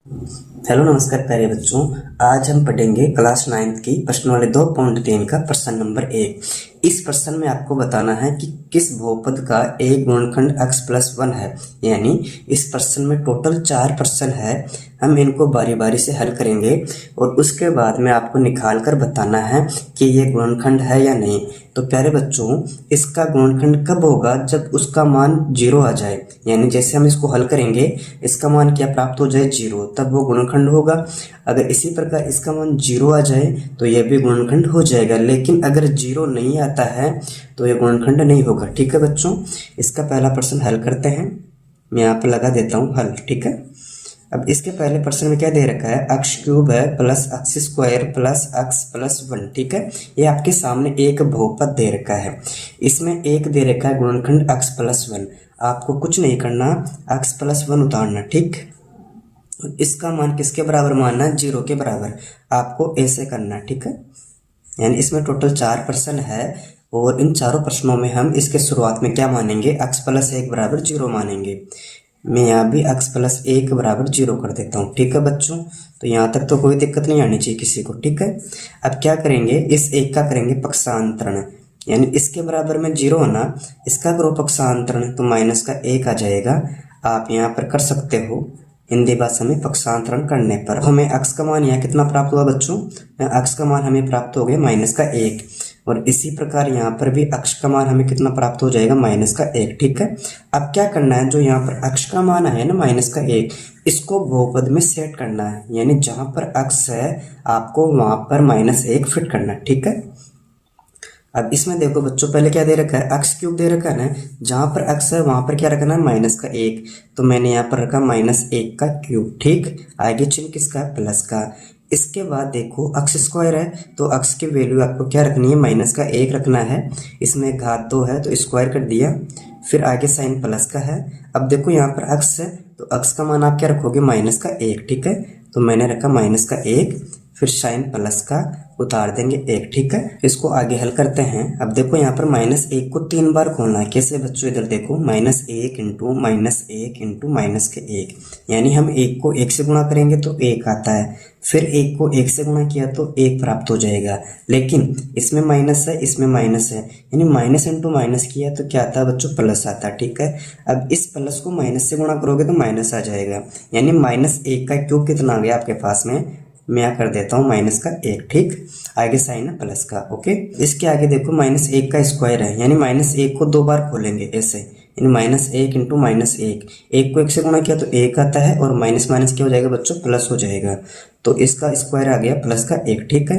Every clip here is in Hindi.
हेलो नमस्कार प्यारे बच्चों। आज हम पढ़ेंगे क्लास 9th की प्रश्नावली 2.3 का प्रश्न नंबर 1। इस प्रश्न में आपको बताना है कि किस बहुपद का एक गुणनखंड x+1 है। यानी इस प्रश्न में टोटल 4 प्रश्न है। हम इनको बारी बारी से हल करेंगे और उसके बाद में आपको निकाल कर बताना है कि ये गुणनखंड है या नहीं। तो प्यारे बच्चों, इसका गुणनखंड कब होगा? जब उसका मान 0 आ जाए। यानी जैसे हम इसको हल करेंगे, इसका मान क्या प्राप्त हो जाए? 0, तब वो गुणनखंड होगा। अगर इसी प्रकार इसका मान 0 आ जाए तो यह भी गुणनखंड हो जाएगा। लेकिन अगर 0 नहीं आता है तो यह गुणनखंड नहीं होगा। ठीक है बच्चों, इसका पहला प्रश्न हल करते हैं। मैं यहाँ पर लगा देता हूँ हल। ठीक है, अब इसके पहले प्रश्न में क्या दे रखा है? x³ है प्लस x² प्लस x+1। ठीक है, ये आपके सामने एक बहुपद दे रखा है। इसमें एक दे रखा है गुणनखंड x+1। आपको कुछ नहीं करना, x+1 उतारना। ठीक, इसका मान किसके बराबर मानना है? 0 के बराबर। आपको ऐसे करना। ठीक है, यानी इसमें टोटल 4 प्रश्न है और इन चारों प्रश्नों में हम इसके शुरुआत में क्या मानेंगे? x+1 बराबर 0 मानेंगे। मैं यहाँ भी x+1 बराबर 0 कर देता हूँ। ठीक है बच्चों, तो यहाँ तक तो कोई दिक्कत नहीं आनी चाहिए किसी को। ठीक है, अब क्या करेंगे? इस एक का करेंगे पक्षांतरण। यानी इसके बराबर में 0 होना, इसका करो पक्षांतरण तो माइनस का 1 आ जाएगा। आप यहाँ पर कर सकते हो हिंदी भाषा में पक्षांतरण करने पर हमें x का मान यहाँ कितना प्राप्त हुआ बच्चों? x का मान हमें प्राप्त हो गया -1। और इसी प्रकार यहाँ पर भी x का मान हमें कितना प्राप्त हो जाएगा? -1। ठीक है, अब क्या करना है? जो यहाँ पर x का मान है ना -1, इसको बहुपद में सेट करना है। यानी जहाँ पर x है आपको वहाँ पर -1 फिट करना है। ठीक है, अब इसमें देखो बच्चों, पहले क्या दे रखा है? x³ दे रखा है ना, जहाँ पर x है वहाँ पर क्या रखना है? -1। तो मैंने यहाँ पर रखा -1 का क्यूब। ठीक, आगे चिन्ह किसका है? प्लस का। इसके बाद देखो x² है तो x की वैल्यू आपको क्या रखनी है? -1 रखना है। इसमें घात 2 है तो स्क्वायर कर दिया, फिर आगे साइन प्लस का है। अब देखो यहाँ पर x है तो x का मान आप क्या रखोगे? -1। ठीक है, तो मैंने रखा -1, फिर साइन प्लस का उतार देंगे 1। ठीक है, इसको आगे हल करते हैं। अब देखो यहाँ पर -1 को 3 बार खोलना है। कैसे बच्चों? इधर देखो, -1 इंटू -1 इंटू -1। यानी हम 1 को 1 से गुणा करेंगे तो 1 आता है, फिर 1 को 1 से गुणा किया तो 1 प्राप्त हो जाएगा। लेकिन इसमें माइनस है, इसमें माइनस है, यानी माइनस इंटू माइनस किया तो क्या आता है बच्चों? प्लस आता है। ठीक है, अब इस प्लस को माइनस से गुणा करोगे तो माइनस आ जाएगा। यानी -1 का क्यूब कितना आ गया आपके पास में? मैं यहाँ कर देता हूँ -1। ठीक, आगे साइन है प्लस का। ओके, इसके आगे देखो -1 का स्क्वायर है, यानी -1 को 2 बार खोलेंगे ऐसे, यानी -1 इंटू -1। 1 को 1 से गुणा किया तो 1 आता है और माइनस माइनस क्या हो जाएगा बच्चों? प्लस हो जाएगा। तो इसका स्क्वायर आ गया +1। ठीक है,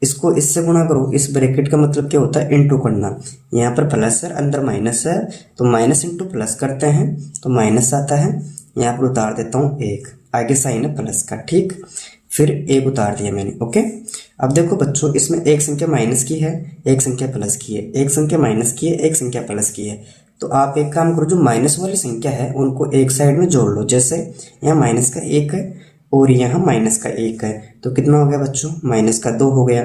इसको इससे गुणा करो। इस ब्रैकेट का मतलब क्या होता है? इंटू करना। यहाँ पर प्लस है, अंदर माइनस है, तो माइनस इंटू प्लस करते हैं तो माइनस आता है। यहाँ पर उतार देता हूँ 1, आगे साइन है प्लस का। ठीक, फिर 1 उतार दिया मैंने। ओके, अब देखो बच्चों, इसमें एक संख्या माइनस की है, एक संख्या प्लस की है, एक संख्या माइनस की है, एक संख्या प्लस की है। तो आप एक काम करो, जो माइनस वाली संख्या है उनको एक साइड में जोड़ लो। जैसे यहाँ -1 है और यहाँ -1 है, तो कितना हो गया बच्चों? -2 हो गया।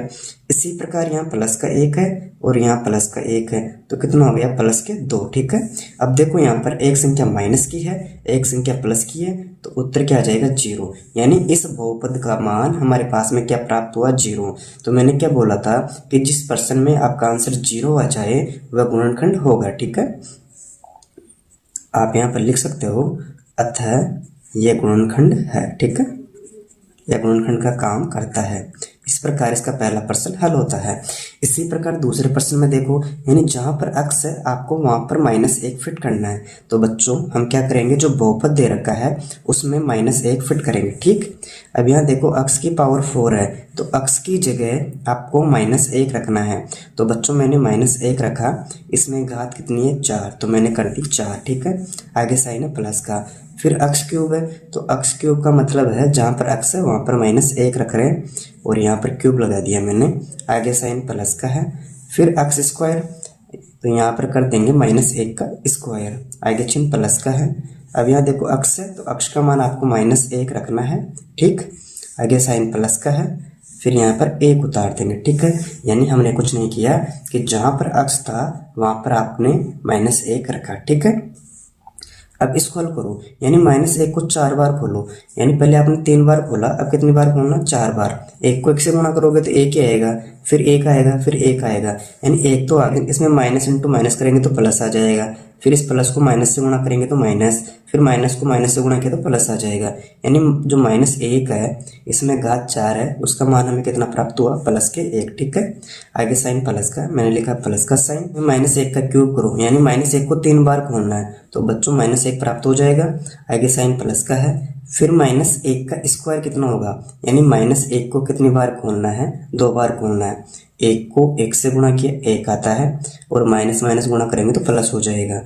इसी प्रकार यहाँ +1 है और यहाँ +1 है, तो कितना हो गया? +2। ठीक है, अब देखो यहाँ पर एक संख्या माइनस की है, एक संख्या प्लस की है, तो उत्तर क्या आ जाएगा? 0। यानी इस बहुपद का मान हमारे पास में क्या प्राप्त हुआ? 0। तो मैंने क्या बोला था कि जिस प्रश्न में आपका आंसर 0 आ जाए वह गुणनखंड होगा। ठीक है, आप यहाँ पर लिख सकते हो, अतः यह गुणनखंड है। ठीक है, यह गुणनखंड का काम करता है। इस प्रकार इसका पहला प्रश्न हल होता है। इसी प्रकार दूसरे प्रश्न में देखो, यानी जहाँ पर x है आपको वहाँ पर -1 फिट करना है। तो बच्चों हम क्या करेंगे? जो बहुपद दे रखा है उसमें -1 फिट करेंगे। ठीक, अब यहाँ देखो x की पावर 4 है तो x की जगह आपको -1 रखना है। तो बच्चों मैंने -1 रखा, इसमें घात कितनी है? 4, तो मैंने कर दी 4। ठीक है, आगे साइन है प्लस का। फिर x³ है तो x³ का मतलब है जहाँ पर x है वहाँ पर -1 रख रहे हैं और यहाँ पर क्यूब लगा दिया मैंने, आगे साइन प्लस का है। फिर x² तो यहाँ पर कर देंगे -1 का स्क्वायर, आगे चिन्ह प्लस का है। अब यहाँ देखो x है तो x का मान आपको -1 रखना है। ठीक, आगे साइन प्लस का है, फिर यहाँ पर 1 उतार देंगे। ठीक है, यानी हमने कुछ नहीं किया कि जहाँ पर x था वहाँ पर आपने -1 रखा। ठीक है, अब इसको हल करो, यानी -1 को 4 बार खोलो, यानी पहले आपने 3 बार खोला, अब कितनी बार खोलना, 4 बार। 1 को 1 से गुणा करोगे तो 1 ही आएगा, फिर 1 आएगा, फिर 1 आएगा, यानी 1 तो आ गया। इसमें माइनस इंटू माइनस करेंगे तो प्लस आ जाएगा, फिर इस प्लस को माइनस से गुणा करेंगे तो माइनस, फिर माइनस को माइनस से गुणा किया तो प्लस आ जाएगा। यानी जो -1 है इसमें घात 4 है, उसका मान हमें कितना प्राप्त हुआ, +1। ठीक है, आगे साइन प्लस का, मैंने लिखा प्लस का साइन। -1 का क्यूब करो, यानी -1 को 3 बार खोलना है, तो बच्चों -1 प्राप्त हो जाएगा। आगे साइन प्लस का है, फिर -1 का स्क्वायर कितना होगा, यानी -1 को कितनी बार खोलना है, 2 बार खोलना है। 1 को 1 से गुणा किया 1 आता है, और माइनस माइनस गुणा करेंगे तो प्लस हो जाएगा,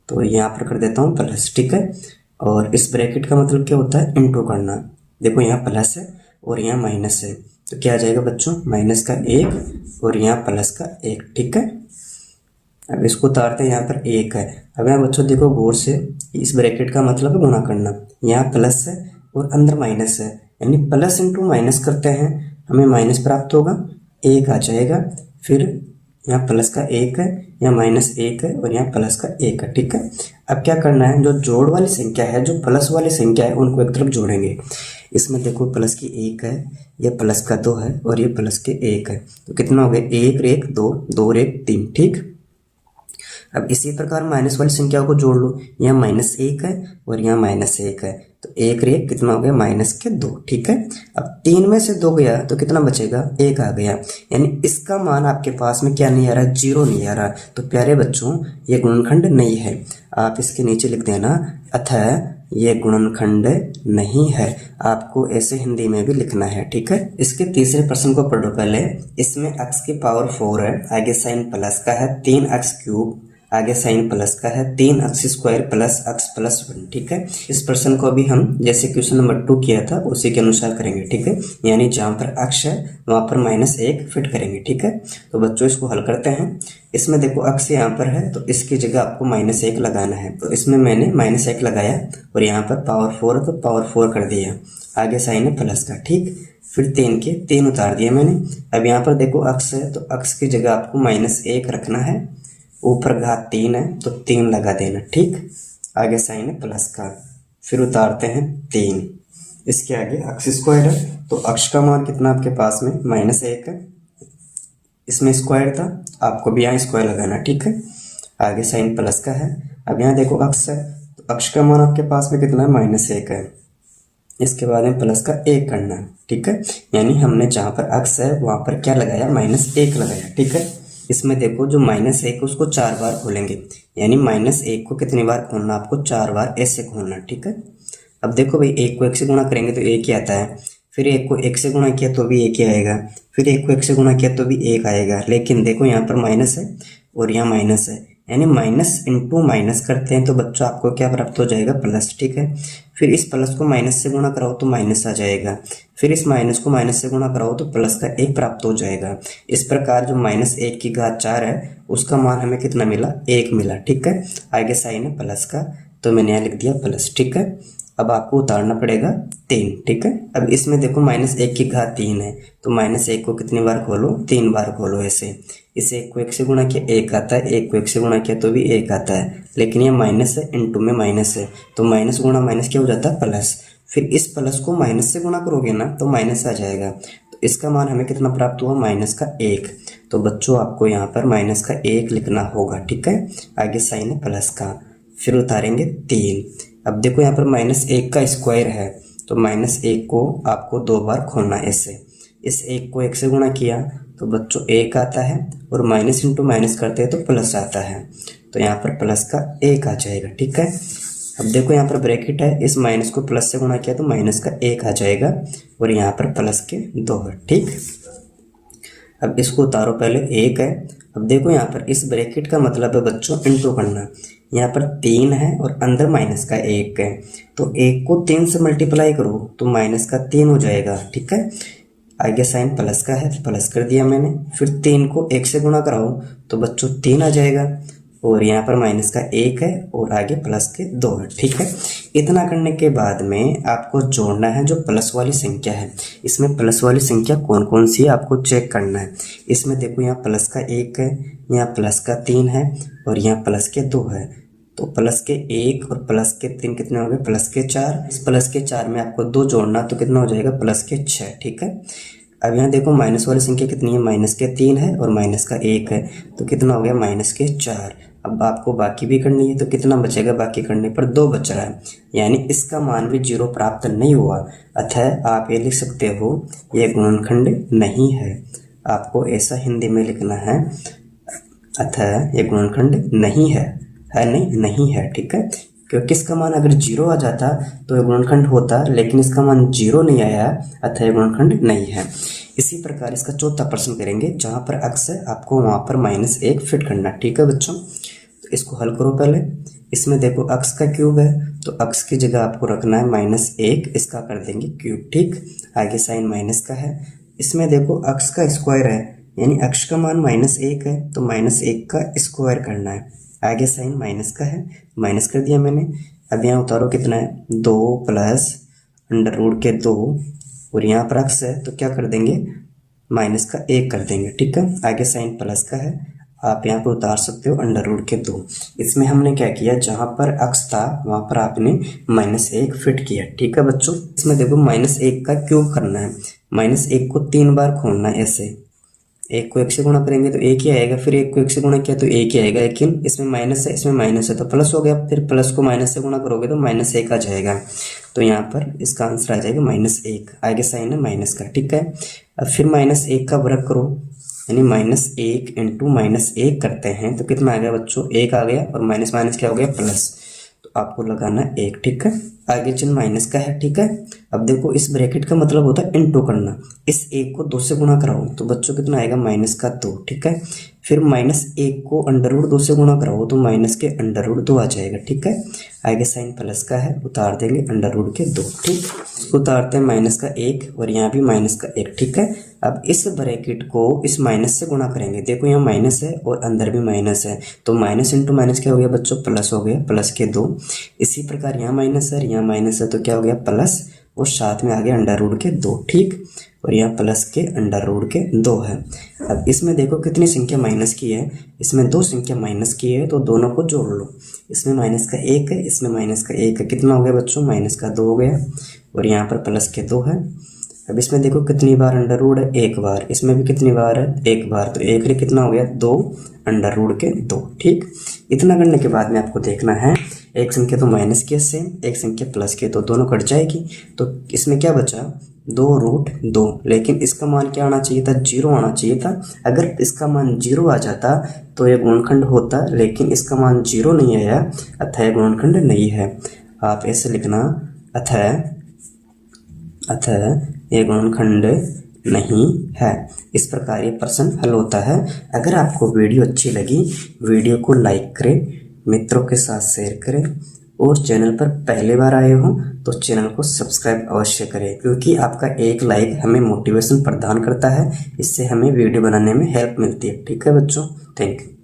तो यहाँ पर कर देता हूँ प्लस। ठीक है, और इस ब्रैकेट का मतलब क्या होता है, इंटू करना। देखो यहाँ प्लस है और यहाँ माइनस है, तो क्या आ जाएगा बच्चों, -1 और यहाँ प्लस का 1। ठीक है, अब इसको उतारते हैं, यहाँ पर 1 है। अब यहाँ बच्चों देखो गौर से, इस ब्रैकेट का मतलब गुणा करना, यहाँ प्लस है और अंदर माइनस है, यानी प्लस इंटू माइनस करते हैं, हमें माइनस प्राप्त होगा, 1 आ जाएगा, फिर यहाँ प्लस का 1 है, यहाँ -1 है और यहाँ प्लस का 1 है। ठीक है, अब क्या करना है, जो जोड़ वाली संख्या है, जो प्लस वाली संख्या है, उनको एक तरफ जोड़ेंगे। इसमें देखो प्लस की 1 है, ये प्लस का 2 है और ये प्लस के 1 है, तो कितना हो गया, 1 और 1 2, 2 और 1 3। ठीक, अब इसी प्रकार माइनस वाली संख्याओं को जोड़ लो, यहाँ -1 है और यहाँ -1 है, तो 1 और 1 कितना हो गया, -2। ठीक है, अब 3 में से 2 गया तो कितना बचेगा, 1 आ गया, यानी इसका मान आपके पास में क्या नहीं आ रहा, 0 नहीं आ रहा। तो प्यारे बच्चों ये गुणनखंड नहीं है, आप इसके नीचे लिख देना, अतः ये गुणनखंड नहीं है। आपको ऐसे हिंदी में भी लिखना है। ठीक है, इसके तीसरे प्रश्न को पढ़ो पहले। इसमें x की पावर 4 है, आगे साइन प्लस का है, 3x क्यूब, आगे साइन प्लस का है, 3x square plus x plus 1। ठीक है, इस प्रश्न को अभी हम जैसे क्वेश्चन नंबर 2 किया था उसी के अनुसार करेंगे। ठीक है, यानी जहाँ पर x है वहाँ पर -1 फिट करेंगे। ठीक है, तो बच्चों इसको हल करते हैं। इसमें देखो x यहाँ पर है, तो इसकी जगह आपको -1 लगाना है, तो इसमें मैंने -1 लगाया और यहाँ पर पावर 4 है तो पावर 4 कर दिया, आगे साइन है प्लस का। ठीक, फिर 3 के 3 उतार दिया मैंने। अब यहाँ पर देखो x है, तो x की जगह आपको -1 रखना है, ऊपर घात 3 है तो 3 लगा देना। ठीक, आगे साइन है प्लस का, फिर उतारते हैं 3, इसके आगे x स्क्वायर है, तो x का मान कितना आपके पास में, -1 है, इसमें स्क्वायर था, आपको भी यहाँ स्क्वायर लगाना। ठीक है, आगे साइन प्लस का है। अब यहाँ देखो x है, तो x का मान आपके पास में कितना है, -1 है, इसके बाद में प्लस का 1 करना है। ठीक है, यानी हमने जहाँ पर x है वहाँ पर क्या लगाया, -1 लगाया। ठीक है, इसमें देखो जो -1 उसको 4 बार खोलेंगे, यानी -1 को कितनी बार खोलना, आपको 4 बार ऐसे खोलना। ठीक है, अब देखो भाई 1 को 1 से गुणा करेंगे तो 1 ही आता है, फिर 1 को 1 से गुणा किया तो भी 1 ही आएगा, फिर 1 को 1 से गुणा किया तो भी 1 आएगा, लेकिन देखो यहाँ पर माइनस है और यहाँ माइनस है, यानी माइनस इंटू माइनस करते हैं तो बच्चों आपको क्या प्राप्त हो जाएगा, प्लस। ठीक है, फिर इस प्लस को माइनस से गुणा कराओ तो माइनस आ जाएगा, फिर इस माइनस को माइनस से गुणा कराओ तो प्लस का 1 प्राप्त हो जाएगा। इस प्रकार जो -1 की घात 4 है उसका मान हमें कितना मिला, 1 मिला। ठीक है, आगे साइन है प्लस का, तो मैंने यहाँ लिख दिया प्लस। ठीक है, अब आपको उतारना पड़ेगा 3। ठीक है, अब इसमें देखो -1 की घात 3 है, तो -1 को कितनी बार खोलो, 3 बार खोलो ऐसे। इसे 1 को 1 से गुणा किया 1 आता है, 1 को 1 से गुणा किया तो भी 1 आता है, लेकिन ये माइनस है, इंटू में माइनस है, तो माइनस गुणा माइनस क्या हो जाता है, प्लस। फिर इस प्लस को माइनस से गुणा करोगे ना तो माइनस आ जाएगा, तो इसका मान हमें कितना प्राप्त हुआ, -1। तो बच्चों आपको यहाँ पर -1 लिखना होगा। ठीक है, आगे साइन है प्लस का, फिर उतारेंगे 3। अब देखो यहाँ पर -1 का स्क्वायर है, तो -1 को आपको 2 बार खोलना ऐसे। इस 1 को 1 से गुणा किया तो बच्चों 1 आता है, और माइनस इंटू माइनस करते हैं तो प्लस आता है, तो यहाँ पर प्लस का 1 आ जाएगा। ठीक है, अब देखो यहाँ पर ब्रैकेट है, इस माइनस को प्लस से गुणा किया तो माइनस का 1 आ जाएगा, और यहाँ पर प्लस के 2 है। ठीक, अब इसको उतारो, पहले 1 है। अब देखो यहाँ पर इस ब्रैकेट का मतलब है बच्चों इंटू करना, यहाँ पर 3 है और अंदर माइनस का 1 है, तो 1 को 3 से मल्टीप्लाई करो तो माइनस का 3 हो जाएगा। ठीक है, आगे साइन प्लस का है, प्लस कर दिया मैंने, फिर 3 को 1 से गुणा कराओ तो बच्चों 3 आ जाएगा, और यहाँ पर माइनस का 1 है और आगे प्लस के 2 है। ठीक है, इतना करने के बाद में आपको जोड़ना है जो प्लस वाली संख्या है। इसमें प्लस वाली संख्या कौन कौन सी है आपको चेक करना है। इसमें देखो यहाँ प्लस का 1 है, यहाँ प्लस का 3 है और यहाँ प्लस के 2 है। तो प्लस के 1 और प्लस के 3 कितने हो गए, प्लस के 4। इस प्लस के 4 में आपको 2 जोड़ना, तो कितना हो जाएगा, प्लस के 6। ठीक है, अब यहाँ देखो माइनस वाली संख्या कितनी है, माइनस के 3 है और माइनस का 1 है, तो कितना हो गया, माइनस के 4। अब आपको बाकी भी करनी है, तो कितना बचेगा, बाकी करने पर 2 बच रहा है, यानी इसका मान भी 0 प्राप्त नहीं हुआ। अतः आप ये लिख सकते हो ये गुणनखंड नहीं है। आपको ऐसा हिंदी में लिखना है, अतः ये गुणनखंड नहीं है नहीं है। ठीक है, क्योंकि इसका मान अगर 0 आ जाता तो ये गुणनखंड होता, लेकिन इसका मान 0 नहीं आया, अतः ये गुणनखंड नहीं है। इसी प्रकार इसका चौथा प्रश्न करेंगे, जहां पर अक्स है आपको वहां पर -1 फिट करना। ठीक है बच्चों, तो इसको हल करो पहले। इसमें देखो अक्स का क्यूब है, तो अक्स की जगह आपको रखना है -1, इसका कर देंगे क्यूब। ठीक, आगे साइन माइनस का है। इसमें देखो अक्स का स्क्वायर है, यानी अक्स का मान -1 है, तो -1 का स्क्वायर करना है। आगे साइन माइनस का है, माइनस कर दिया मैंने। अब यहाँ उतारो कितना है, 2 प्लस √2, और यहाँ पर अक्स है तो क्या कर देंगे, माइनस का 1 कर देंगे। ठीक है, आगे साइन प्लस का है, आप यहाँ पर उतार सकते हो √2। इसमें हमने क्या किया, जहाँ पर अक्स था वहाँ पर आपने -1 फिट किया। ठीक है बच्चों, इसमें देखो -1 का क्यूब करना है, -1 को 3 बार खोलना है ऐसे। 1 को 1 से गुणा करेंगे तो 1 ही आएगा, फिर 1 को 1 से गुणा किया तो 1 ही आएगा, लेकिन इसमें माइनस है, इसमें माइनस है तो प्लस हो गया, फिर प्लस को माइनस से गुणा करोगे तो -1 आ जाएगा, तो यहाँ पर इसका आंसर आ जाएगा -1। आगे साइन है माइनस का। ठीक है, अब फिर -1 का वर्ग करो, यानी -1 इंटू -1 करते हैं तो कितना आ गया बच्चों, 1 आ गया, और माइनस माइनस क्या हो गया, प्लस, तो आपको लगाना 1। ठीक है, आगे चिन्ह माइनस का है। ठीक है, अब देखो इस ब्रैकेट का मतलब होता है इनटू करना, इस 1 को 2 से गुणा कराओ तो बच्चों कितना आएगा, -2। ठीक है, फिर -1 को √2 से गुणा कराओ तो माइनस के √2 आ जाएगा। ठीक है, आगे साइन प्लस का है, उतार देंगे √2। ठीक, उतारते हैं माइनस का 1 और यहाँ भी माइनस का 1। ठीक है, अब इस ब्रैकेट को इस माइनस से गुणा करेंगे, देखो यहाँ माइनस है और अंदर भी माइनस है, तो माइनस इंटू माइनस क्या हो गया बच्चों, प्लस हो गया, प्लस के 2। इसी प्रकार यहाँ माइनस है, यहाँ माइनस है, तो क्या हो गया, प्लस, और साथ में आ गया √2। ठीक, और यहाँ प्लस के √2 है। अब इसमें देखो कितनी संख्या माइनस की है, इसमें 2 संख्या माइनस की है, तो दोनों को जोड़ लो। इसमें माइनस का 1 है, इसमें माइनस का 1 है, कितना हो गया बच्चों, माइनस का 2 हो गया, और यहाँ पर प्लस के 2 है। अब इसमें देखो कितनी बार √ है, 1 बार, इसमें भी कितनी बार है, 1 बार, तो 1 रे कितना हो गया, 2 √2। ठीक, इतना करने के बाद में आपको देखना है, एक संख्या तो माइनस की सेम, एक संख्या प्लस की, तो दोनों कट जाएगी, तो इसमें क्या बचा, 2√2, लेकिन इसका मान क्या आना चाहिए था, 0 आना चाहिए था। अगर इसका मान 0 आ जाता तो यह गुणनखंड होता, लेकिन इसका मान 0 नहीं आया, अतः यह गुणनखंड नहीं है। आप ऐसे लिखना, अतः यह गुणनखंड नहीं है। इस प्रकार ये प्रश्न हल होता है। अगर आपको वीडियो अच्छी लगी, वीडियो को लाइक करें, मित्रों के साथ शेयर करें, और चैनल पर पहली बार आए हो तो चैनल को सब्सक्राइब अवश्य करें, क्योंकि आपका एक लाइक हमें मोटिवेशन प्रदान करता है, इससे हमें वीडियो बनाने में हेल्प मिलती है। ठीक है बच्चों, थैंक यू।